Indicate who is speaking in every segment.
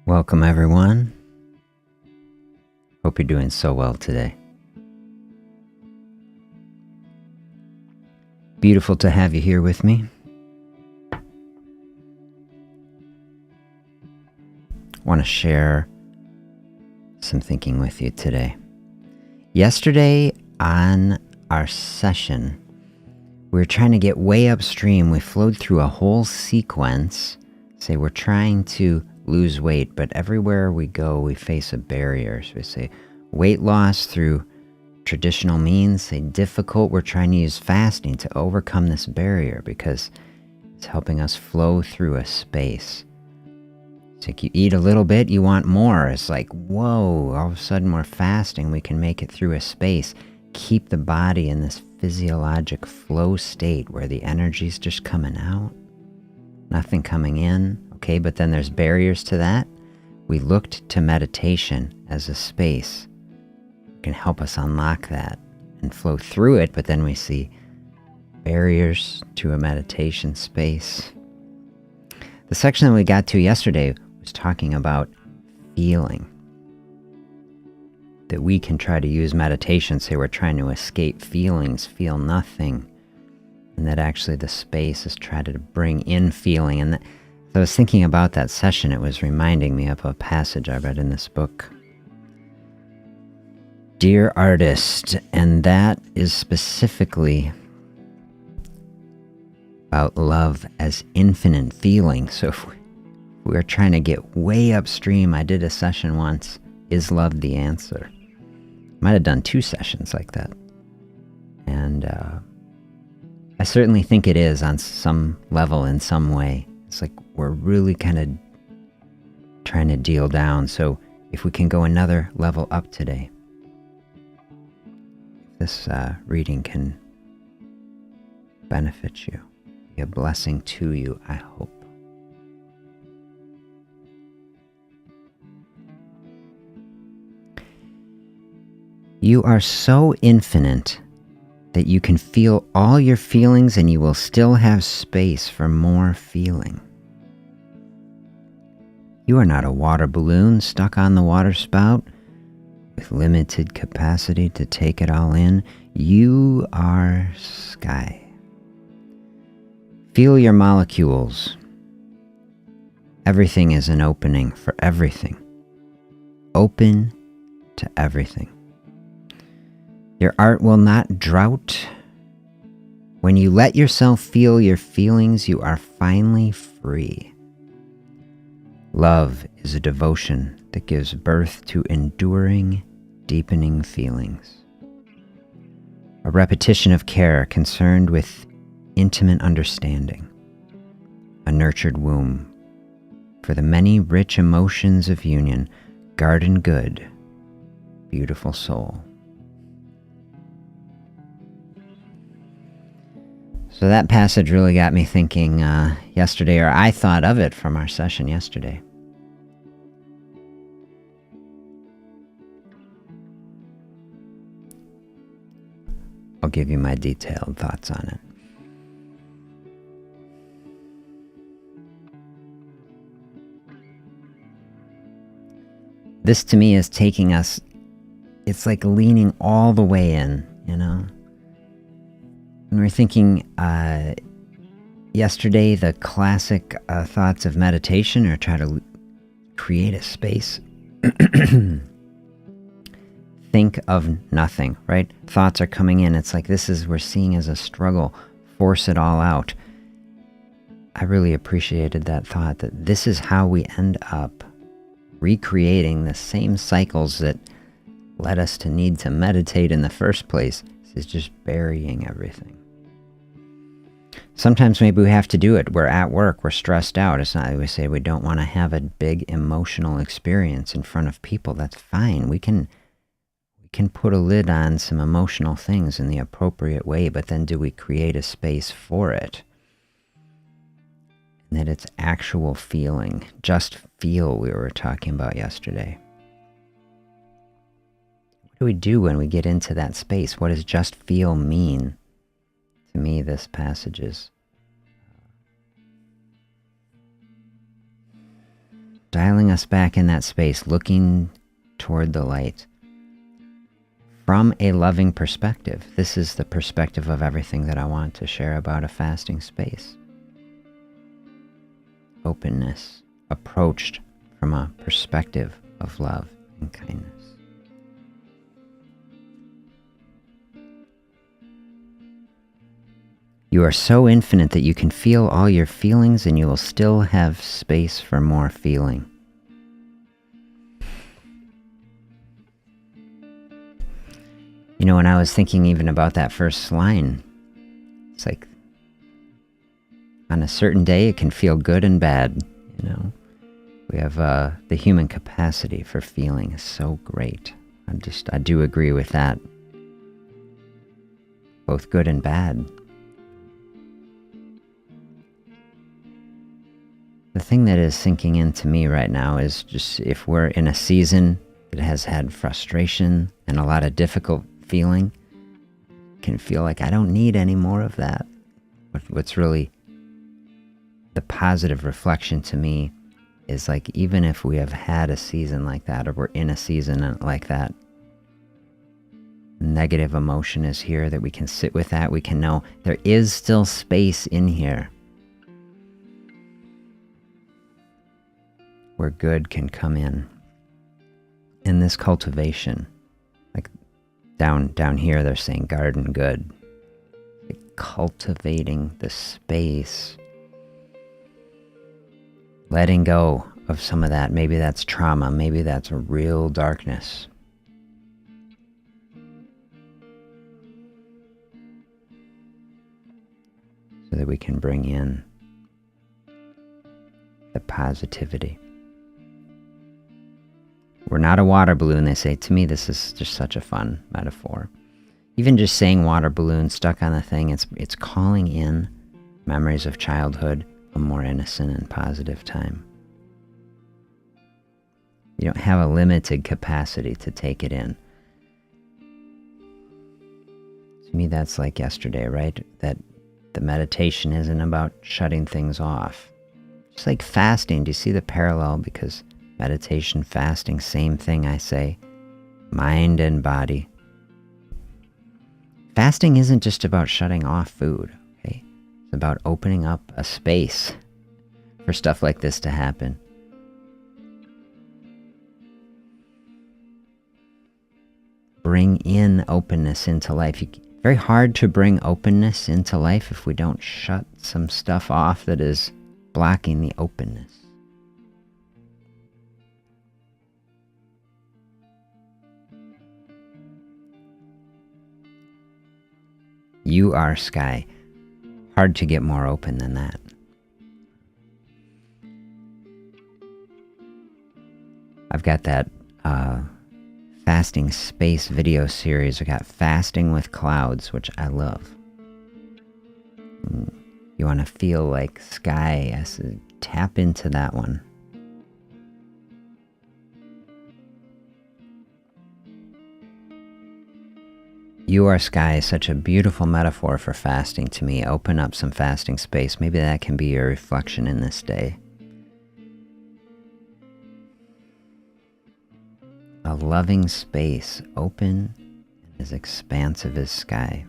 Speaker 1: Welcome, everyone. Hope you're doing so well today. Beautiful to have you here with me. Want to share some thinking with you today. Yesterday on our session, we were trying to get way upstream. We flowed through a whole sequence. Say we're trying to lose weight, but everywhere we go, we face a barrier. So we say weight loss through traditional means, say difficult. We're trying to use fasting to overcome this barrier because it's helping us flow through a space. It's like you eat a little bit, you want more. It's like, whoa, all of a sudden we're fasting. We can make it through a space. Keep the body in this physiologic flow state where the energy's just coming out, nothing coming in. Okay, but then there's barriers to that. We looked to meditation as a space. It can help us unlock that and flow through it, but then we see barriers to a meditation space. The section that we got to yesterday was talking about feeling. That we can try to use meditation, say we're trying to escape feelings, feel nothing. And that actually the space is trying to bring in feeling. And I was thinking about that session. It was reminding me of a passage I read in this book, Dear Artist, and that is specifically about love as infinite feeling. So if we are trying to get way upstream, I did a session once, Is Love the Answer? Might have done 2 sessions like that. And I certainly think it is on some level, in some way. It's like we're really kind of trying to deal down. So if we can go another level up today, this reading can benefit you, be a blessing to you, I hope. You are so infinite that you can feel all your feelings and you will still have space for more feeling. You are not a water balloon stuck on the water spout with limited capacity to take it all in. You are sky. Feel your molecules. Everything is an opening for everything. Open to everything. Your art will not drought. When you let yourself feel your feelings, you are finally free. Love is a devotion that gives birth to enduring, deepening feelings. A repetition of care concerned with intimate understanding. A nurtured womb for the many rich emotions of union. Garden good, beautiful soul. So that passage really got me thinking yesterday, or I thought of it from our session yesterday. I'll give you my detailed thoughts on it. This to me is taking us, it's like leaning all the way in, you know? And we're thinking yesterday, the classic thoughts of meditation are try to create a space. Think of nothing, right? Thoughts are coming in. It's like we're seeing as a struggle. Force it all out. I really appreciated that thought that this is how we end up recreating the same cycles that led us to need to meditate in the first place. This is just burying everything. Sometimes maybe we have to do it. We're at work, we're stressed out. It's not that we say we don't want to have a big emotional experience in front of people. That's fine. We can put a lid on some emotional things in the appropriate way, but then do we create a space for it? And that it's actual feeling. Just feel, we were talking about yesterday. What do we do when we get into that space? What does just feel mean? To me, this passage is dialing us back in that space, looking toward the light from a loving perspective. This is the perspective of everything that I want to share about a fasting space. Openness, approached from a perspective of love and kindness. You are so infinite that you can feel all your feelings and you will still have space for more feeling. You know, when I was thinking even about that first line, it's like, on a certain day it can feel good and bad, you know. We have the human capacity for feeling is so great. I do agree with that. Both good and bad. The thing that is sinking into me right now is just if we're in a season that has had frustration and a lot of difficult feeling, can feel like I don't need any more of that. What's really the positive reflection to me is like, even if we have had a season like that, or we're in a season like that, negative emotion is here, that we can sit with that. We can know there is still space in here where good can come in. In this cultivation, like down here, they're saying garden good. Like cultivating the space. Letting go of some of that. Maybe that's trauma. Maybe that's a real darkness. So that we can bring in the positivity. We're not a water balloon, they say. To me, this is just such a fun metaphor. Even just saying water balloon stuck on the thing, it's calling in memories of childhood, a more innocent and positive time. You don't have a limited capacity to take it in. To me, that's like yesterday, right? That the meditation isn't about shutting things off. Just like fasting, do you see the parallel? Because meditation, fasting, same thing, I say. Mind and body. Fasting isn't just about shutting off food, okay? It's about opening up a space for stuff like this to happen. Bring in openness into life. Very hard to bring openness into life if we don't shut some stuff off that is blocking the openness. You are sky. Hard to get more open than that. I've got that fasting space video series. I got Fasting with Clouds, which I love. You want to feel like sky, tap into that one. You are sky is such a beautiful metaphor for fasting to me. Open up some fasting space. Maybe that can be your reflection in this day. A loving space, open and as expansive as sky.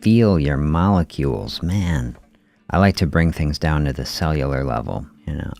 Speaker 1: Feel your molecules. Man, I like to bring things down to the cellular level,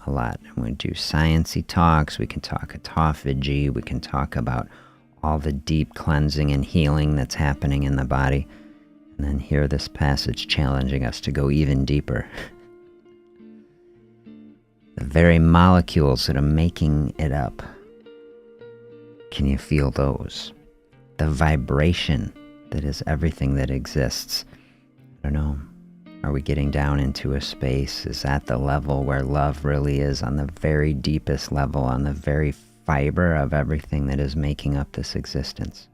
Speaker 1: a lot. And we do science-y talks, we can talk autophagy, we can talk about all the deep cleansing and healing that's happening in the body. And then hear this passage challenging us to go even deeper. The very molecules that are making it up. Can you feel those? The vibration that is everything that exists. I don't know. Are we getting down into a space? Is that the level where love really is, on the very deepest level, on the very fiber of everything that is making up this existence?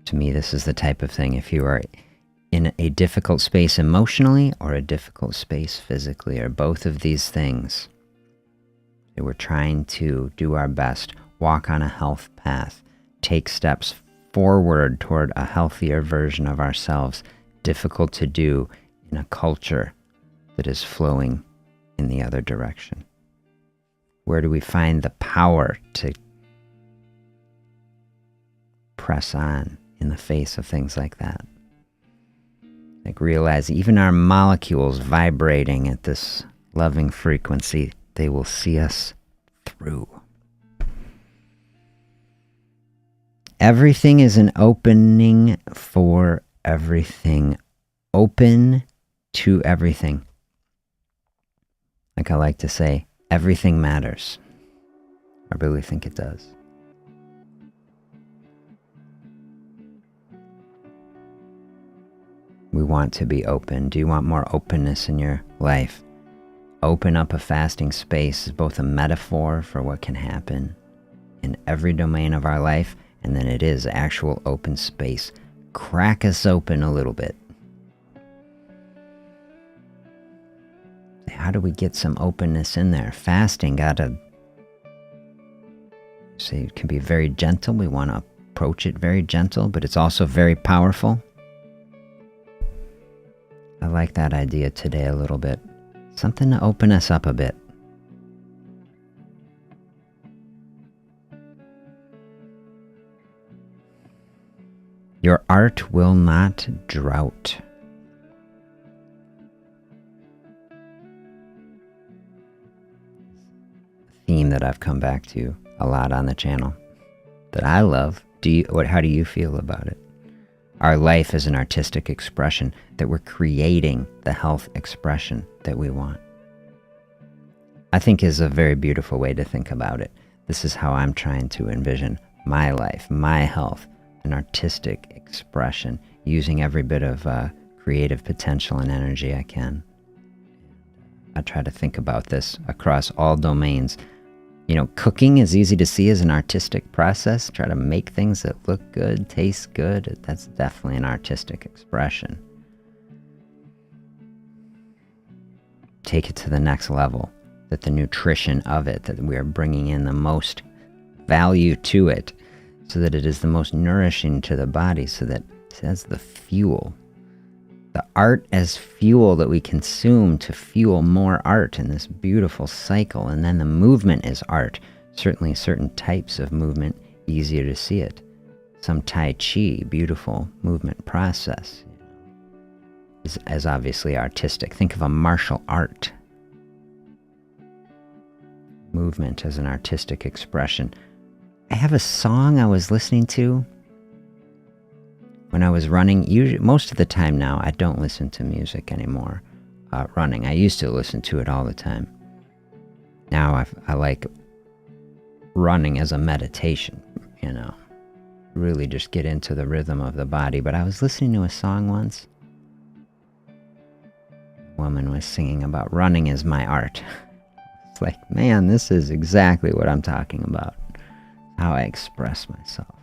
Speaker 1: To me, this is the type of thing, if you are in a difficult space emotionally or a difficult space physically, or both of these things, we're trying to do our best, walk on a health path, take steps forward toward a healthier version of ourselves, difficult to do in a culture that is flowing in the other direction? Where do we find the power to press on in the face of things like that? Like realize even our molecules vibrating at this loving frequency, they will see us through. Everything is an opening for everything. Open to everything. Like I like to say, everything matters. I really think it does. We want to be open. Do you want more openness in your life? Open up a fasting space is both a metaphor for what can happen in every domain of our life, and then it is actual open space. Crack us open a little bit. How do we get some openness in there? Fasting gotta say it can be very gentle. We want to approach it very gentle, but it's also very powerful. I like that idea today a little bit. Something to open us up a bit. Your art will not drought. Theme that I've come back to a lot on the channel that I love. How do you feel about it? Our life is an artistic expression, that we're creating the health expression that we want. I think is a very beautiful way to think about it. This is how I'm trying to envision my life, my health, an artistic expression, using every bit of creative potential and energy I can. I try to think about this across all domains. You know, cooking is easy to see as an artistic process. Try to make things that look good, taste good. That's definitely an artistic expression. Take it to the next level, that the nutrition of it, that we are bringing in the most value to it, so that it is the most nourishing to the body, so that it has the fuel. The art as fuel that we consume to fuel more art in this beautiful cycle. And then the movement is art. Certainly certain types of movement, easier to see it. Some Tai Chi, beautiful movement process, is as obviously artistic. Think of a martial art. Movement as an artistic expression. I have a song I was listening to when I was running. Usually, most of the time now, I don't listen to music anymore. Running, I used to listen to it all the time. Now I like running as a meditation, you know, really just get into the rhythm of the body. But I was listening to a song once. A woman was singing about running is my art. It's like, man, this is exactly what I'm talking about. How I express myself.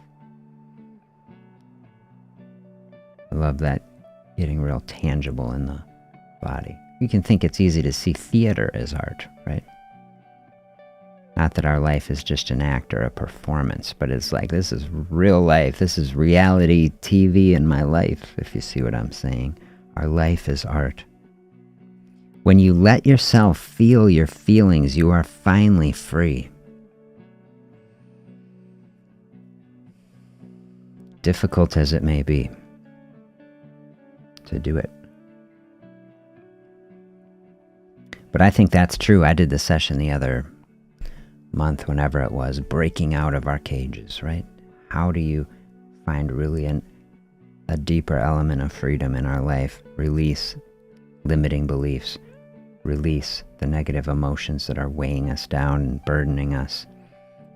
Speaker 1: I love that, getting real tangible in the body. You can think it's easy to see theater as art, right? Not that our life is just an act or a performance, but it's like, this is real life. This is reality TV in my life, if you see what I'm saying. Our life is art. When you let yourself feel your feelings, you are finally free. Difficult as it may be to do it. But I think that's true. I did the session the other month, whenever it was, breaking out of our cages, right? How do you find really a deeper element of freedom in our life? Release limiting beliefs. Release the negative emotions that are weighing us down and burdening us.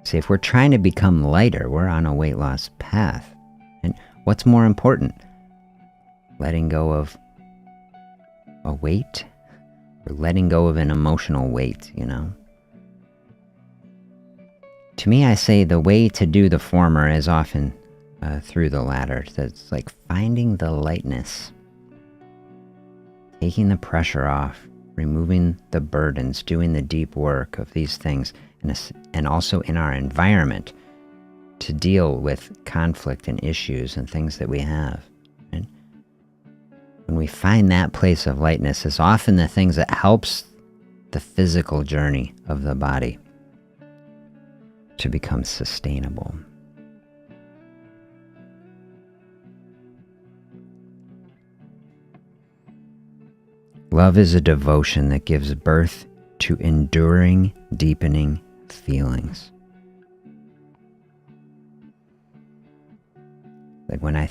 Speaker 1: See, if we're trying to become lighter, we're on a weight loss path. And what's more important? Letting go of a weight, or letting go of an emotional weight, you know? To me, I say the way to do the former is often through the latter. That's like finding the lightness, taking the pressure off, removing the burdens, doing the deep work of these things, and also in our environment, to deal with conflict and issues and things that we have. Right? When we find that place of lightness, it's often the things that helps the physical journey of the body to become sustainable. Love is a devotion that gives birth to enduring, deepening feelings. Like when I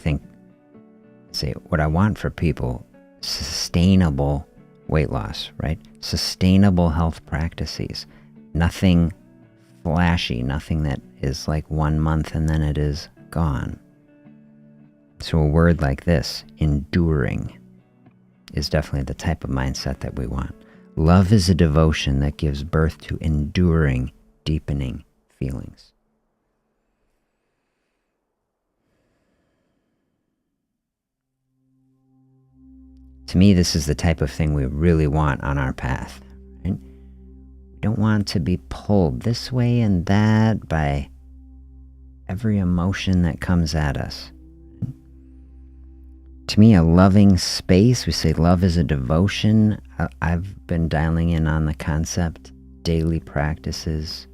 Speaker 1: say what I want for people, sustainable weight loss, right? Sustainable health practices. Nothing flashy, nothing that is like 1 month and then it is gone. So a word like this, enduring, is definitely the type of mindset that we want. Love is a devotion that gives birth to enduring, deepening feelings. To me, this is the type of thing we really want on our path. Right? We don't want to be pulled this way and that by every emotion that comes at us. To me, a loving space, we say love is a devotion. I've been dialing in on the concept, daily practices.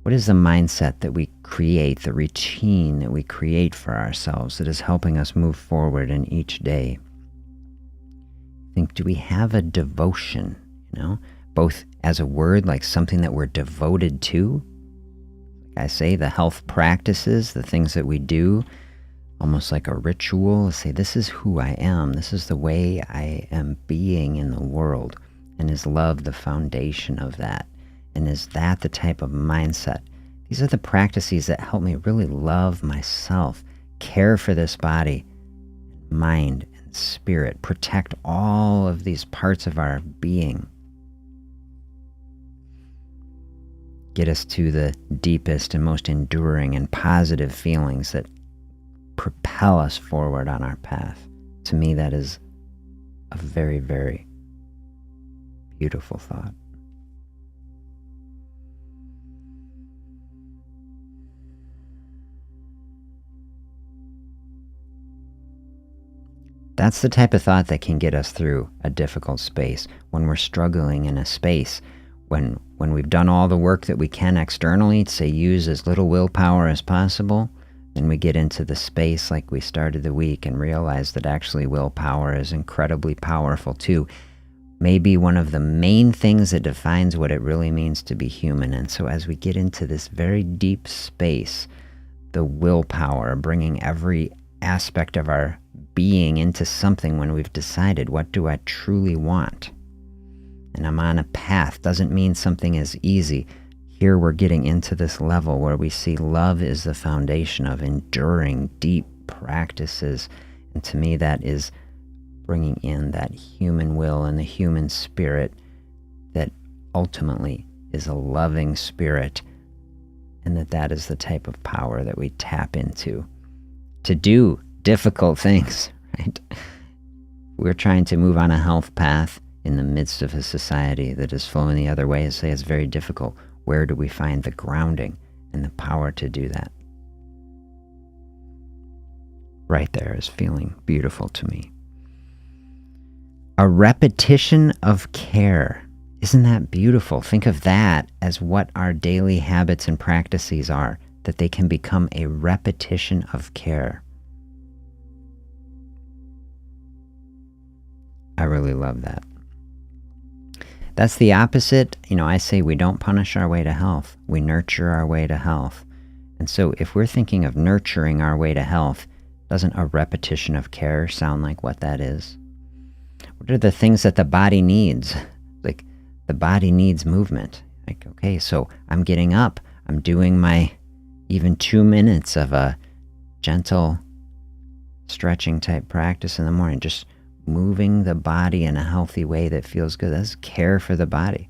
Speaker 1: What is the mindset that we create, the routine that we create for ourselves that is helping us move forward in each day? Do we have a devotion, both as a word, like something that we're devoted to? Like I say, the health practices, the things that we do, almost like a ritual, say, this is who I am. This is the way I am being in the world. And is love the foundation of that? And is that the type of mindset? These are the practices that help me really love myself, care for this body, mind, and spirit, protect all of these parts of our being. Get us to the deepest and most enduring and positive feelings that propel us forward on our path. To me, that is a very, very beautiful thought. That's the type of thought that can get us through a difficult space, when we're struggling in a space, when we've done all the work that we can externally to say use as little willpower as possible. Then we get into the space like we started the week and realize that actually willpower is incredibly powerful too. Maybe one of the main things that defines what it really means to be human. And so as we get into this very deep space, the willpower, bringing every aspect of our being into something when we've decided, what do I truly want? And I'm on a path. Doesn't mean something is easy. Here we're getting into this level where we see love is the foundation of enduring deep practices. And to me, that is bringing in that human will and the human spirit that ultimately is a loving spirit. And that is the type of power that we tap into to do difficult things, right? We're trying to move on a health path in the midst of a society that is flowing the other way. I say it's very difficult. Where do we find the grounding and the power to do that? Right there is feeling beautiful to me. A repetition of care. Isn't that beautiful? Think of that as what our daily habits and practices are, that they can become a repetition of care. I really love that. That's the opposite. I say we don't punish our way to health. We nurture our way to health. And so if we're thinking of nurturing our way to health, doesn't a repetition of care sound like what that is? What are the things that the body needs? Like the body needs movement. Like, okay, so I'm getting up. I'm doing my even 2 minutes of a gentle stretching type practice in the morning. Just moving the body in a healthy way that feels good. That's care for the body.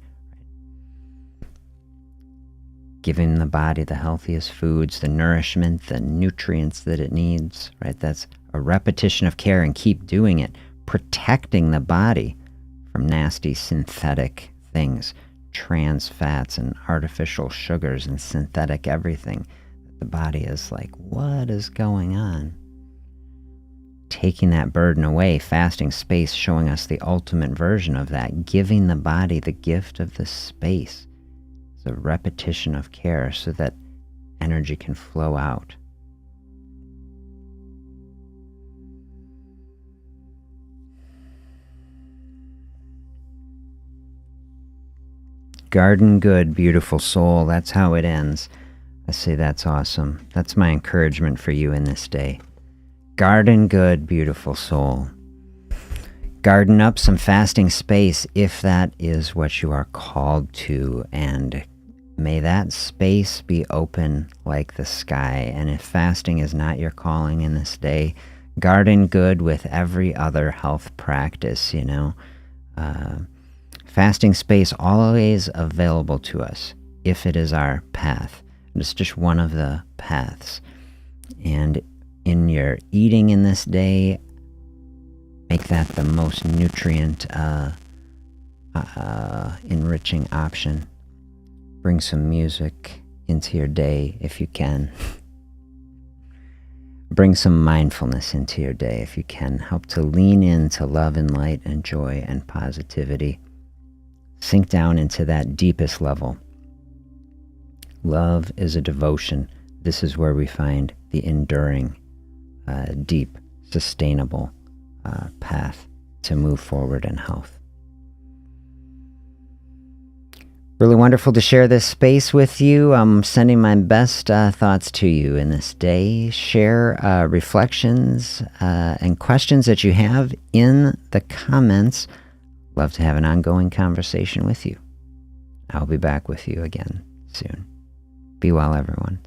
Speaker 1: Giving the body the healthiest foods, the nourishment, the nutrients that it needs, right? That's a repetition of care, and keep doing it. Protecting the body from nasty synthetic things. trans fats and artificial sugars and synthetic everything. The body is like, what is going on? Taking that burden away, fasting space, showing us the ultimate version of that, giving the body the gift of the space. It's a repetition of care so that energy can flow out. Garden good, beautiful soul. That's how it ends. I say that's awesome. That's my encouragement for you in this day. Garden good, beautiful soul. Garden up some fasting space if that is what you are called to, and may that space be open like the sky. And if fasting is not your calling in this day, garden good with every other health practice, Fasting space always available to us if it is our path. It's just one of the paths. And in your eating in this day, make that the most nutrient enriching option. Bring some music into your day if you can. Bring some mindfulness into your day if you can. Help to lean into love and light and joy and positivity. Sink down into that deepest level. Love is a devotion. This is where we find the enduring, deep, sustainable path to move forward in health. Really wonderful to share this space with you. I'm sending my best thoughts to you in this day. Share reflections and questions that you have in the comments. Love to have an ongoing conversation with you. I'll be back with you again soon. Be well, everyone.